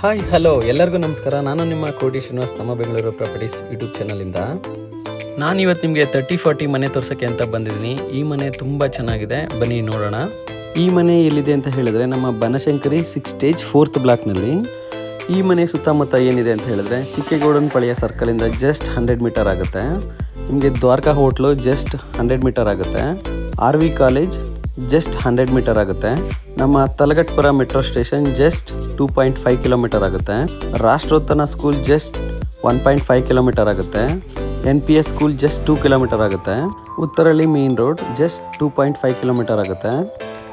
Hi hello ಎಲ್ಲರಿಗೂ ನಮಸ್ಕಾರ. ನಾನು ನಿಮ್ಮ ಕೋಟಿ ಶ್ರೀನಿವಾಸ್, ನಮ್ಮ ಬೆಂಗಳೂರು ಪ್ರಾಪರ್ಟೀಸ್ ಯೂಟ್ಯೂಬ್ ಚಾನಲಿಂದ. ನಾನು ಇವತ್ತು ನಿಮಗೆ 30-40 ಮನೆ ತೋರ್ಸೋಕ್ಕೆ ಅಂತ ಬಂದಿದ್ದೀನಿ. ಈ ಮನೆ ತುಂಬ ಚೆನ್ನಾಗಿದೆ, ಬನ್ನಿ ನೋಡೋಣ. ಈ ಮನೆ ಎಲ್ಲಿದೆ ಅಂತ ಹೇಳಿದ್ರೆ ನಮ್ಮ ಬನಶಂಕರಿ 6 ಸ್ಟೇಜ್ 4th ಬ್ಲಾಕ್ನಲ್ಲಿ. ಈ ಮನೆ ಸುತ್ತಮುತ್ತ ಏನಿದೆ ಅಂತ ಹೇಳಿದ್ರೆ ಚಿಕ್ಕೇಗೌಡನ ಪಳಿಯ ಸರ್ಕಲಿಂದ ಜಸ್ಟ್ 100 ಮೀಟರ್ ಆಗುತ್ತೆ. ನಿಮಗೆ ದ್ವಾರಕಾ ಹೋಟ್ಲು ಜಸ್ಟ್ 100 ಮೀಟರ್ ಆಗುತ್ತೆ. RV ಕಾಲೇಜ್ ಜಸ್ಟ್ 100 ಮೀಟರ್ ಆಗುತ್ತೆ. ನಮ್ಮ Talaghattapura metro station just 2.5 kilometre ಆಗುತ್ತೆ. ರಾಷ್ಟ್ರೋತ್ತನ ಸ್ಕೂಲ್ ಜಸ್ಟ್ 1.5 ಕಿಲೋಮೀಟರ್ ಆಗುತ್ತೆ. NPS ಸ್ಕೂಲ್ ಜಸ್ಟ್ 2 ಕಿಲೋಮೀಟರ್ ಆಗುತ್ತೆ. Uttarahalli main road just 2.5 kilometre ಆಗುತ್ತೆ.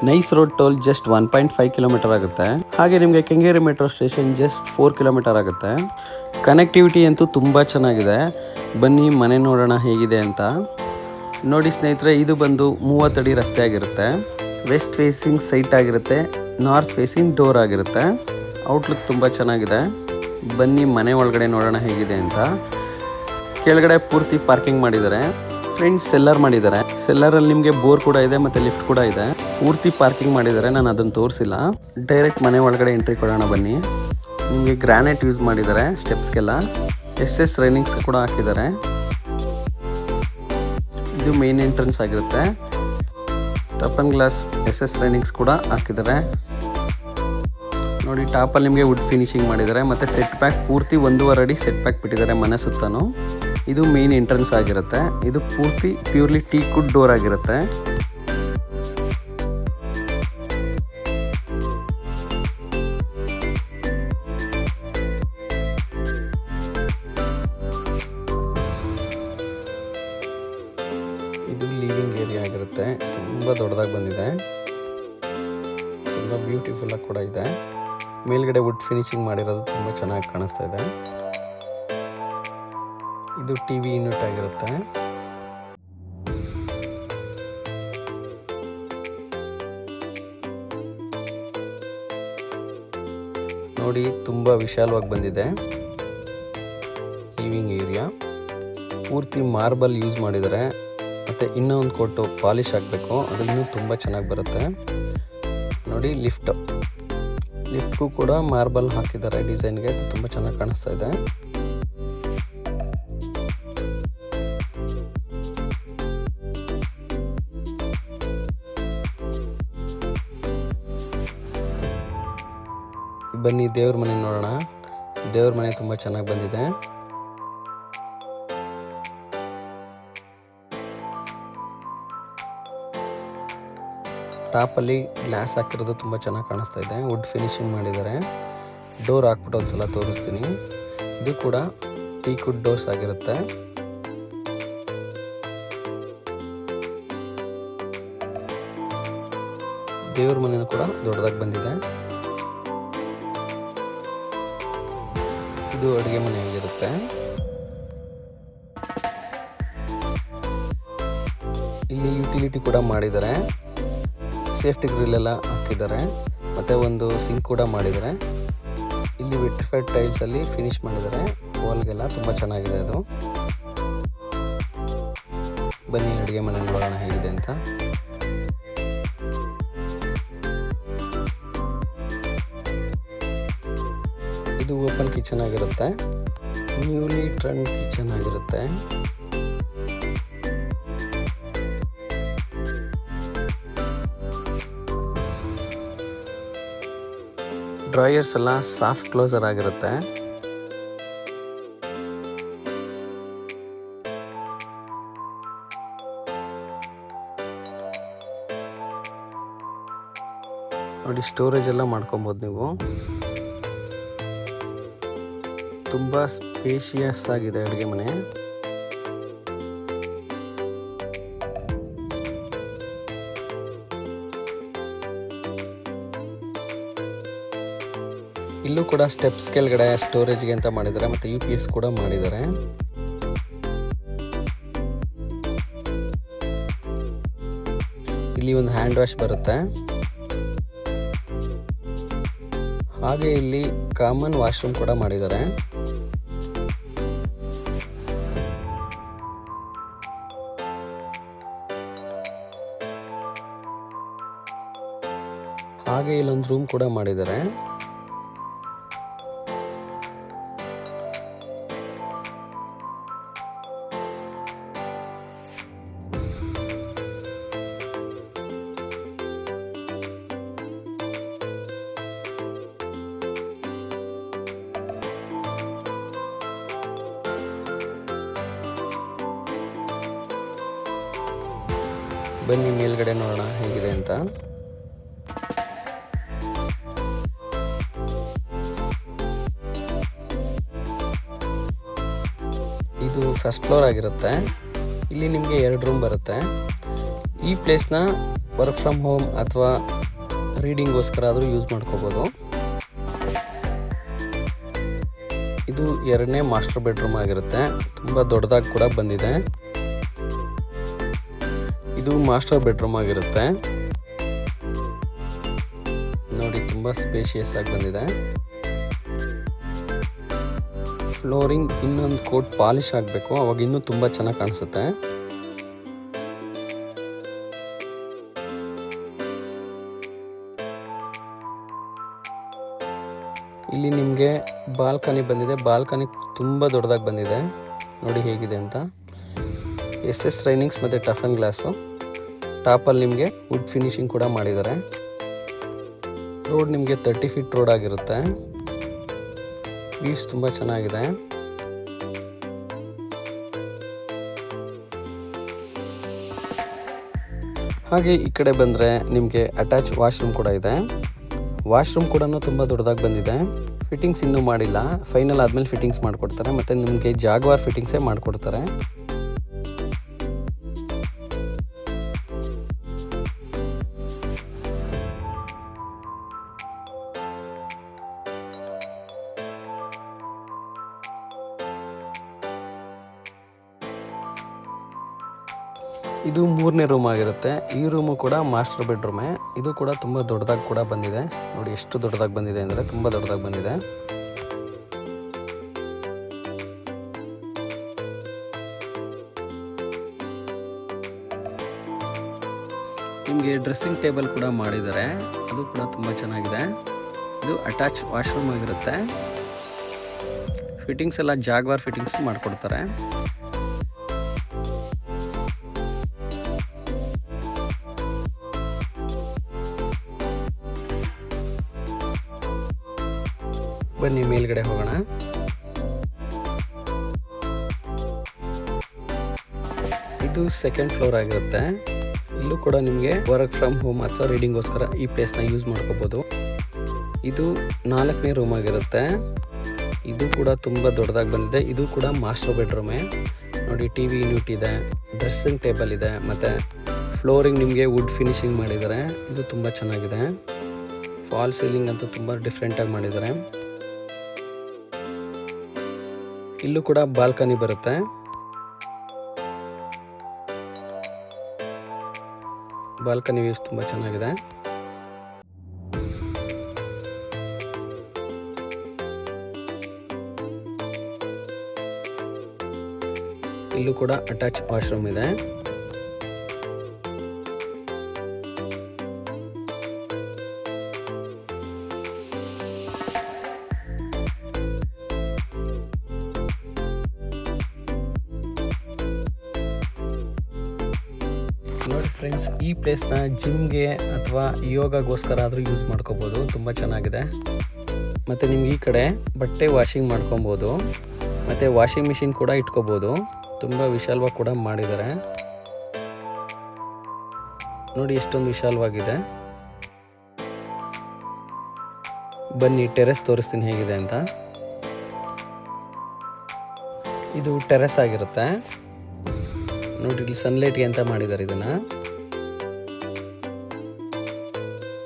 Nice road toll just 1.5 kilometre ಆಗುತ್ತೆ. ಹಾಗೆ ನಿಮಗೆ Kengeri metro station just 4 kilometre ಆಗುತ್ತೆ. ಕನೆಕ್ಟಿವಿಟಿ ಅಂತೂ ತುಂಬ ಚೆನ್ನಾಗಿದೆ. ಬನ್ನಿ ಮನೆ ನೋಡೋಣ ಹೇಗಿದೆ ಅಂತ. ನೋಡಿ ಸ್ನೇಹಿತರೆ, ಇದು ಬಂದು 30 ಅಡಿ ರಸ್ತೆ ಆಗಿರುತ್ತೆ. ವೆಸ್ಟ್ ಫೇಸಿಂಗ್ ಸೈಟ್ ಆಗಿರುತ್ತೆ, ನಾರ್ತ್ ಫೇಸಿಂಗ್ ಡೋರ್ ಆಗಿರುತ್ತೆ. ಔಟ್ಲುಕ್ ತುಂಬ ಚೆನ್ನಾಗಿದೆ. ಬನ್ನಿ ಮನೆ ಒಳಗಡೆ ನೋಡೋಣ ಹೇಗಿದೆ ಅಂತ. ಕೆಳಗಡೆ ಪೂರ್ತಿ ಪಾರ್ಕಿಂಗ್ ಮಾಡಿದ್ದಾರೆ. ಫ್ರೆಂಡ್ಸ್ ಸೆಲ್ಲರ್ ಮಾಡಿದ್ದಾರೆ. ಸೆಲ್ಲರಲ್ಲಿ ನಿಮಗೆ ಬೋರ್ ಕೂಡ ಇದೆ ಮತ್ತು ಲಿಫ್ಟ್ ಕೂಡ ಇದೆ. ಪೂರ್ತಿ ಪಾರ್ಕಿಂಗ್ ಮಾಡಿದ್ದಾರೆ, ನಾನು ಅದನ್ನು ತೋರಿಸಿಲ್ಲ. ಡೈರೆಕ್ಟ್ ಮನೆ ಒಳಗಡೆ ಎಂಟ್ರಿ ಕೊಡೋಣ ಬನ್ನಿ. ನಿಮಗೆ ಗ್ರಾನೈಟ್ ಯೂಸ್ ಮಾಡಿದ್ದಾರೆ ಸ್ಟೆಪ್ಸ್ಗೆಲ್ಲ. SS ರೈನಿಂಗ್ಸ್ ಕೂಡ ಹಾಕಿದ್ದಾರೆ. ಇದು ಮೇನ್ ಎಂಟ್ರೆನ್ಸ್ ಆಗಿರುತ್ತೆ. ಟಫನ್ ಗ್ಲಾಸ್ SS ರೈನಿಂಗ್ಸ್ ಕೂಡ ಹಾಕಿದ್ದಾರೆ. ನೋಡಿ ಟಾಪಲ್ಲಿ ನಿಮಗೆ ವುಡ್ ಫಿನಿಶಿಂಗ್ ಮಾಡಿದ್ದಾರೆ ಮತ್ತು ಸೆಟ್ ಬ್ಯಾಕ್ ಪೂರ್ತಿ 1.5 ಅಡಿ ಸೆಟ್ ಬ್ಯಾಕ್ ಬಿಟ್ಟಿದ್ದಾರೆ ಮನೆ ಸುತ್ತಲೂ. ಇದು ಮೇನ್ ಎಂಟ್ರೆನ್ಸ್ ಆಗಿರುತ್ತೆ. ಇದು ಪೂರ್ತಿ ಪ್ಯೂರ್ಲಿ ಟೀಕ್ ವುಡ್ ಡೋರ್ ಆಗಿರುತ್ತೆ. ಇದು ಲಿವಿಂಗ್ ಏರಿಯಾ ಆಗಿರುತ್ತೆ. ತುಂಬ ದೊಡ್ಡದಾಗಿ ಬಂದಿದೆ, ತುಂಬ ಬ್ಯೂಟಿಫುಲ್ ಆಗಿ ಕೂಡ ಇದೆ. ಮೇಲ್ಗಡೆ ವುಡ್ ಫಿನಿಶಿಂಗ್ ಮಾಡಿರೋದು ತುಂಬ ಚೆನ್ನಾಗಿ ಕಾಣಿಸ್ತಾ ಇದೆ. ಇದು TV ಯೂನಿಟ್ ಆಗಿರುತ್ತೆ. ನೋಡಿ ತುಂಬ ವಿಶಾಲವಾಗಿ ಬಂದಿದೆ. ಲಿವಿಂಗ್ ಏರಿಯಾ ಪೂರ್ತಿ ಮಾರ್ಬಲ್ ಯೂಸ್ ಮಾಡಿದ್ದಾರೆ. ಮತ್ತು ಇನ್ನೂ ಒಂದು ಕೊಟ್ಟು ಪಾಲಿಶ್ ಆಗಬೇಕು, ಅದು ಇನ್ನೂ ತುಂಬ ಚೆನ್ನಾಗಿ ಬರುತ್ತೆ. ನೋಡಿ ಲಿಫ್ಟ್ಗೂ ಕೂಡ ಮಾರ್ಬಲ್ ಹಾಕಿದ್ದಾರೆ ಡಿಸೈನ್ಗೆ. ಅದು ತುಂಬ ಚೆನ್ನಾಗಿ ಕಾಣಿಸ್ತಾ ಇದೆ. ಬನ್ನಿ ದೇವ್ರ ಮನೆ ನೋಡೋಣ. ದೇವ್ರ ಮನೆ ತುಂಬ ಚೆನ್ನಾಗಿ ಬಂದಿದೆ. ಟಾಪಲ್ಲಿ ಗ್ಲಾಸ್ ಹಾಕಿರೋದು ತುಂಬ ಚೆನ್ನಾಗಿ ಕಾಣಿಸ್ತಾ ಇದೆ. ವುಡ್ ಫಿನಿಶಿಂಗ್ ಮಾಡಿದ್ದಾರೆ. ಡೋರ್ ಹಾಕ್ಬಿಟ್ಟು ಒಂದ್ಸಲ ತೋರಿಸ್ತೀನಿ. ಇದು ಕೂಡ ಟೀಕ್ ವುಡ್ ಡೋರ್ಸ್ ಆಗಿರುತ್ತೆ. ದೇವ್ರ ಮನೆಯೂ ಕೂಡ ದೊಡ್ಡದಾಗಿ ಬಂದಿದೆ. ಇದು ಅಡುಗೆ ಮನೆ ಆಗಿರುತ್ತೆ. ಇಲ್ಲಿ ಯುಟಿಲಿಟಿ ಕೂಡ ಮಾಡಿದ್ದಾರೆ. ಸೇಫ್ಟಿ ಗ್ರಿಲ್ ಎಲ್ಲ ಹಾಕಿದ್ದಾರೆ ಮತ್ತು ಒಂದು ಸಿಂಕ್ ಕೂಡ ಮಾಡಿದ್ದಾರೆ. ಇಲ್ಲಿ ವಿಟ್ರಿಫೈಡ್ ಟೈಲ್ಸಲ್ಲಿ ಫಿನಿಶ್ ಮಾಡಿದ್ದಾರೆ. ವಾಲ್ಗೆಲ್ಲ ತುಂಬ ಚೆನ್ನಾಗಿದೆ ಅದು. ಬನ್ನಿ ಅಡುಗೆ ಮನೆ ನೋಡೋಣ ಹೇಗಿದೆ ಅಂತ. ಇದು ಓಪನ್ ಕಿಚನ್ ಆಗಿರುತ್ತೆ. ನ್ಯೂಲಿ ಟ್ರೆಂಡ್ ಕಿಚನ್ ಆಗಿರುತ್ತೆ. ಡ್ರಾಯರ್ಸ್ ಎಲ್ಲ ಸಾಫ್ಟ್ ಕ್ಲೋಸರ್ ಆಗಿರುತ್ತೆ. ನೋಡಿ ಸ್ಟೋರೇಜ್ ಎಲ್ಲ ಮಾಡ್ಕೊಬೋದು ನೀವು. ತುಂಬ ಸ್ಪೇಷಿಯಸ್ ಆಗಿದೆ ಅಡುಗೆ ಮನೆ. ಇಲ್ಲೂ ಕೂಡ ಸ್ಟೆಪ್ಸ್ ಕೆಳಗಡೆ ಸ್ಟೋರೇಜ್ಗೆ ಅಂತ ಮಾಡಿದ್ದಾರೆ ಮತ್ತು UPS ಕೂಡ ಮಾಡಿದ್ದಾರೆ. ಇಲ್ಲಿ ಒಂದು ಹ್ಯಾಂಡ್ ವಾಶ್ ಬರುತ್ತೆ. ಹಾಗೆ ಇಲ್ಲಿ ಕಾಮನ್ ವಾಶ್ರೂಮ್ ಕೂಡ ಮಾಡಿದ್ದಾರೆ. ಹಾಗೆ ಇಲ್ಲೊಂದು ರೂಮ್ ಕೂಡ ಮಾಡಿದ್ದಾರೆ. ಬನ್ನಿ ಮೇಲ್ಗಡೆ ನೋಡೋಣ ಹೇಗಿದೆ ಅಂತ. ಇದು ಫಸ್ಟ್ ಫ್ಲೋರ್ ಆಗಿರುತ್ತೆ. ಇಲ್ಲಿ ನಿಮಗೆ 2 ರೂಮ್ ಬರುತ್ತೆ. ಈ ಪ್ಲೇಸ್ನ ವರ್ಕ್ ಫ್ರಮ್ ಹೋಮ್ ಅಥವಾ ರೀಡಿಂಗ್ಗೋಸ್ಕರ ಆದರೂ ಯೂಸ್ ಮಾಡ್ಕೋಬೋದು. ಇದು 2ನೇ ಮಾಸ್ಟರ್ ಬೆಡ್ರೂಮ್ ಆಗಿರುತ್ತೆ. ತುಂಬ ದೊಡ್ಡದಾಗಿ ಕೂಡ ಬಂದಿದೆ. ಇದು ಮಾಸ್ಟರ್ ಬೆಡ್ರೂಮ್ ಆಗಿರುತ್ತೆ. ನೋಡಿ, ತುಂಬ ಸ್ಪೇಷಿಯಸ್ ಆಗಿ ಬಂದಿದೆ. ಫ್ಲೋರಿಂಗ್ ಇನ್ನೊಂದು ಕೋಟ್ ಪಾಲಿಶ್ ಆಗಬೇಕು, ಅವಾಗ ಇನ್ನೂ ತುಂಬ ಚೆನ್ನಾಗಿ ಕಾಣಿಸುತ್ತೆ. ಇಲ್ಲಿ ನಿಮಗೆ ಬಾಲ್ಕನಿ ಬಂದಿದೆ. ಬಾಲ್ಕನಿ ತುಂಬ ದೊಡ್ಡದಾಗಿ ಬಂದಿದೆ. ನೋಡಿ ಹೇಗಿದೆ ಅಂತ. SS ರೈನಿಂಗ್ಸ್ ಮತ್ತು ಟಫನ್ ಗ್ಲಾಸು. ಟಾಪಲ್ಲಿ ನಿಮಗೆ ವುಡ್ ಫಿನಿಶಿಂಗ್ ಕೂಡ ಮಾಡಿದ್ದಾರೆ. ರೋಡ್ ನಿಮಗೆ 30 ಫೀಟ್ ರೋಡ್ ಆಗಿರುತ್ತೆ. ವ್ಯೂಸ್ ತುಂಬ ಚೆನ್ನಾಗಿದೆ. ಹಾಗೆ ಈ ಕಡೆ ಬಂದರೆ ನಿಮಗೆ ಅಟ್ಯಾಚ್ ವಾಶ್ರೂಮ್ ಕೂಡ ಇದೆ. ವಾಶ್ರೂಮ್ ಕೂಡ ತುಂಬ ದೊಡ್ಡದಾಗಿ ಬಂದಿದೆ. ಫಿಟ್ಟಿಂಗ್ಸ್ ಇನ್ನೂ ಮಾಡಿಲ್ಲ. ಫೈನಲ್ ಆದಮೇಲೆ ಫಿಟ್ಟಿಂಗ್ಸ್ ಮಾಡಿಕೊಡ್ತಾರೆ. ಮತ್ತು ನಿಮಗೆ ಜಾಗ್ವಾರ್ ಫಿಟ್ಟಿಂಗ್ಸೇ ಮಾಡಿಕೊಡ್ತಾರೆ. ಇದು 3ನೇ ರೂಮ್ ಆಗಿರುತ್ತೆ. ಈ ರೂಮು ಕೂಡ ಮಾಸ್ಟರ್ ಬೆಡ್ರೂಮೇ. ಇದು ಕೂಡ ತುಂಬ ದೊಡ್ಡದಾಗಿ ಕೂಡ ಬಂದಿದೆ. ನೋಡಿ ಎಷ್ಟು ದೊಡ್ಡದಾಗಿ ಬಂದಿದೆ ಅಂದರೆ ತುಂಬ ದೊಡ್ಡದಾಗಿ ಬಂದಿದೆ. ನಿಮಗೆ ಡ್ರೆಸ್ಸಿಂಗ್ ಟೇಬಲ್ ಕೂಡ ಮಾಡಿದ್ದಾರೆ. ಅದು ಕೂಡ ತುಂಬ ಚೆನ್ನಾಗಿದೆ. ಇದು ಅಟ್ಯಾಚ್ ವಾಶ್ರೂಮ್ ಆಗಿರುತ್ತೆ. ಫಿಟ್ಟಿಂಗ್ಸ್ ಎಲ್ಲ ಜಾಗ್ವಾರ್ ಫಿಟ್ಟಿಂಗ್ಸ್ ಮಾಡಿಕೊಡ್ತಾರೆ. ಬನ್ನಿ ಮೇಲ್ಗಡೆ ಹೋಗೋಣ. ಇದು 2nd ಫ್ಲೋರ್ ಆಗಿರುತ್ತೆ. ಇಲ್ಲೂ ಕೂಡ ನಿಮಗೆ ವರ್ಕ್ ಫ್ರಮ್ ಹೋಮ್ ಅಥವಾ ರೀಡಿಂಗ್ಗೋಸ್ಕರ ಈ ಪ್ಲೇಸ್ನ ಯೂಸ್ ಮಾಡ್ಕೋಬೋದು. ಇದು 4ನೇ ರೂಮ್ ಆಗಿರುತ್ತೆ. ಇದು ಕೂಡ ತುಂಬ ದೊಡ್ಡದಾಗಿ ಬಂದಿದೆ. ಇದು ಕೂಡ ಮಾಸ್ಟರ್ ಬೆಡ್ರೂಮೇ. ನೋಡಿ, TV ಯೂನಿಟ್ ಇದೆ, ಡ್ರೆಸ್ಸಿಂಗ್ ಟೇಬಲ್ ಇದೆ, ಮತ್ತು ಫ್ಲೋರಿಂಗ್ ನಿಮಗೆ ವುಡ್ ಫಿನಿಶಿಂಗ್ ಮಾಡಿದ್ದಾರೆ. ಇದು ತುಂಬ ಚೆನ್ನಾಗಿದೆ. ಫಾಲ್ ಸೀಲಿಂಗ್ ಅಂತೂ ತುಂಬ ಡಿಫ್ರೆಂಟಾಗಿ ಮಾಡಿದ್ದಾರೆ. ಇಲ್ಲೂ ಕೂಡ ಬಾಲ್ಕನಿ ಬರುತ್ತೆ. ಬಾಲ್ಕನಿ ವ್ಯೂಸ್ ತುಂಬ ಚೆನ್ನಾಗಿದೆ. ಇಲ್ಲೂ ಕೂಡ ಅಟ್ಯಾಚ್ ವಾಶ್ರೂಮ್ ಇದೆ. ನೋಡಿ ಫ್ರೆಂಡ್ಸ್, ಈ ಪ್ಲೇಸ್ನ ಜಿಮ್ಗೆ ಅಥವಾ ಯೋಗಗೋಸ್ಕರ ಆದರೂ ಯೂಸ್ ಮಾಡ್ಕೋಬೋದು. ತುಂಬ ಚೆನ್ನಾಗಿದೆ. ಮತ್ತು ನಿಮ್ಗೆ ಈ ಕಡೆ ಬಟ್ಟೆ ವಾಷಿಂಗ್ ಮಾಡ್ಕೊಬೋದು. ಮತ್ತು ವಾಷಿಂಗ್ ಮಿಷಿನ್ ಕೂಡ ಇಟ್ಕೋಬೋದು. ತುಂಬ ವಿಶಾಲವಾಗಿ ಕೂಡ ಮಾಡಿದ್ದಾರೆ. ನೋಡಿ ಎಷ್ಟೊಂದು ವಿಶಾಲವಾಗಿದೆ. ಬನ್ನಿ ಟೆರೆಸ್ ತೋರಿಸ್ತೀನಿ ಹೇಗಿದೆ ಅಂತ. ಇದು ಟೆರೆಸ್ ಆಗಿರುತ್ತೆ. ನೋಡಿ, ಇಲ್ಲಿ ಸನ್ಲೈಟ್ಗೆ ಅಂತ ಮಾಡಿದ್ದಾರೆ. ಇದನ್ನು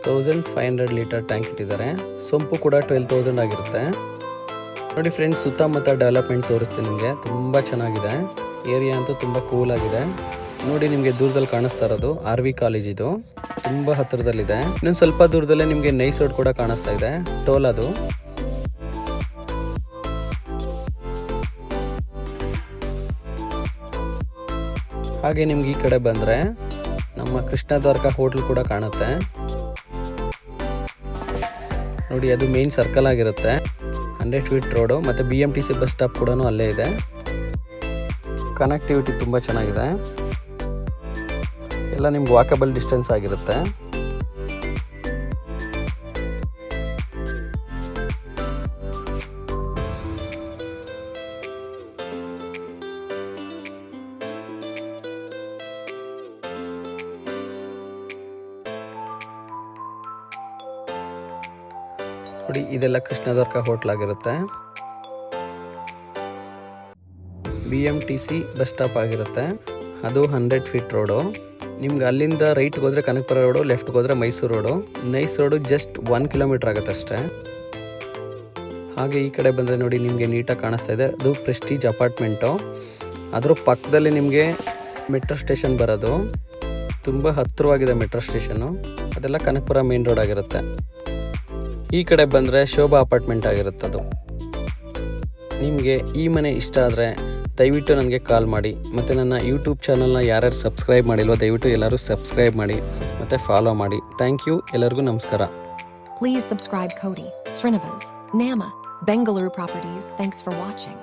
1500 ಲೀಟರ್ ಟ್ಯಾಂಕ್ ಇಟ್ಟಿದ್ದಾರೆ. ಸೊಂಪು ಕೂಡ 12,000 ಆಗಿರುತ್ತೆ. ನೋಡಿ ಫ್ರೆಂಡ್ಸ್, ಸುತ್ತಮುತ್ತ ಡೆವಲಪ್ಮೆಂಟ್ ತೋರಿಸ್ತೀನಿ ನಿಮಗೆ. ತುಂಬ ಚೆನ್ನಾಗಿದೆ. ಏರಿಯಾ ಅಂತೂ ತುಂಬ ಕೂಲ್ ಆಗಿದೆ. ನೋಡಿ, ನಿಮಗೆ ದೂರದಲ್ಲಿ ಕಾಣಿಸ್ತಾ ಇರೋದು RV ಕಾಲೇಜ್. ಇದು ತುಂಬ ಹತ್ತಿರದಲ್ಲಿದೆ. ಇನ್ನೊಂದು ಸ್ವಲ್ಪ ದೂರದಲ್ಲೇ ನಿಮಗೆ ನೈಸ್ ರೋಡ್ ಕೂಡ ಕಾಣಿಸ್ತಾ ಇದೆ, ಟೋಲ್ ಅದು. ಹಾಗೆ ನಿಮ್ಗೆ ಈ ಕಡೆ ಬಂದರೆ ನಮ್ಮ ಕೃಷ್ಣ ದ್ವಾರಕ ಹೋಟ್ಲ್ ಕೂಡ ಕಾಣುತ್ತೆ. ನೋಡಿ, ಅದು ಮೇನ್ ಸರ್ಕಲ್ ಆಗಿರುತ್ತೆ. 100 ಫೀಟ್ ರೋಡು ಮತ್ತು BMTC ಬಸ್ ಸ್ಟಾಪ್ ಕೂಡ ಅಲ್ಲೇ ಇದೆ. ಕನೆಕ್ಟಿವಿಟಿ ತುಂಬ ಚೆನ್ನಾಗಿದೆ. ಎಲ್ಲ ನಿಮ್ಗೆ ವಾಕಬಲ್ ಡಿಸ್ಟೆನ್ಸ್ ಆಗಿರುತ್ತೆ. ನೋಡಿ ಇದೆಲ್ಲ ಕೃಷ್ಣದ್ವಾರಕ ಹೋಟ್ಲ್ ಆಗಿರುತ್ತೆ. BMTC ಬಸ್ ಸ್ಟಾಪ್ ಆಗಿರುತ್ತೆ. ಅದು 100 ಫೀಟ್ ರೋಡು. ನಿಮ್ಗೆ ಅಲ್ಲಿಂದ ರೈಟ್ಗೆ ಹೋದರೆ ಕನಕಪುರ ರೋಡು, ಲೆಫ್ಟ್ಗೆ ಹೋದರೆ Mysuru road. Nice road just 1 kilometre ಆಗುತ್ತೆ ಅಷ್ಟೇ. ಹಾಗೆ ಈ ಕಡೆ ಬಂದರೆ ನೋಡಿ ನಿಮಗೆ ನೀಟಾಗಿ ಕಾಣಿಸ್ತಾ ಇದೆ, ಅದು ಪ್ರೆಸ್ಟೀಜ್ ಅಪಾರ್ಟ್ಮೆಂಟು. ಅದ್ರ ಪಕ್ಕದಲ್ಲಿ ನಿಮಗೆ ಮೆಟ್ರೋ ಸ್ಟೇಷನ್ ಬರೋದು, ತುಂಬ ಹತ್ತಿರವಾಗಿದೆ ಮೆಟ್ರೋ ಸ್ಟೇಷನ್ನು. ಅದೆಲ್ಲ ಕನಕಪುರ ಮೇನ್ ರೋಡ್ ಆಗಿರುತ್ತೆ. ಈ ಕಡೆ ಬಂದರೆ ಶೋಭಾ ಅಪಾರ್ಟ್ಮೆಂಟ್ ಆಗಿರುತ್ತೆ ಅದು. ನಿಮಗೆ ಈ ಮನೆ ಇಷ್ಟ ಆದರೆ ದಯವಿಟ್ಟು ನನಗೆ ಕಾಲ್ ಮಾಡಿ. ಮತ್ತು ನನ್ನ ಯೂಟ್ಯೂಬ್ ಚಾನಲ್ನ ಯಾರ್ಯಾರು ಸಬ್ಸ್ಕ್ರೈಬ್ ಮಾಡಿಲ್ವೋ ದಯವಿಟ್ಟು ಎಲ್ಲರೂ ಸಬ್ಸ್ಕ್ರೈಬ್ ಮಾಡಿ ಮತ್ತು ಫಾಲೋ ಮಾಡಿ. ಥ್ಯಾಂಕ್ ಯು, ಎಲ್ಲರಿಗೂ ನಮಸ್ಕಾರ. Please subscribe Cody, Srinivas, Nama, Bengaluru Properties. Thanks for watching.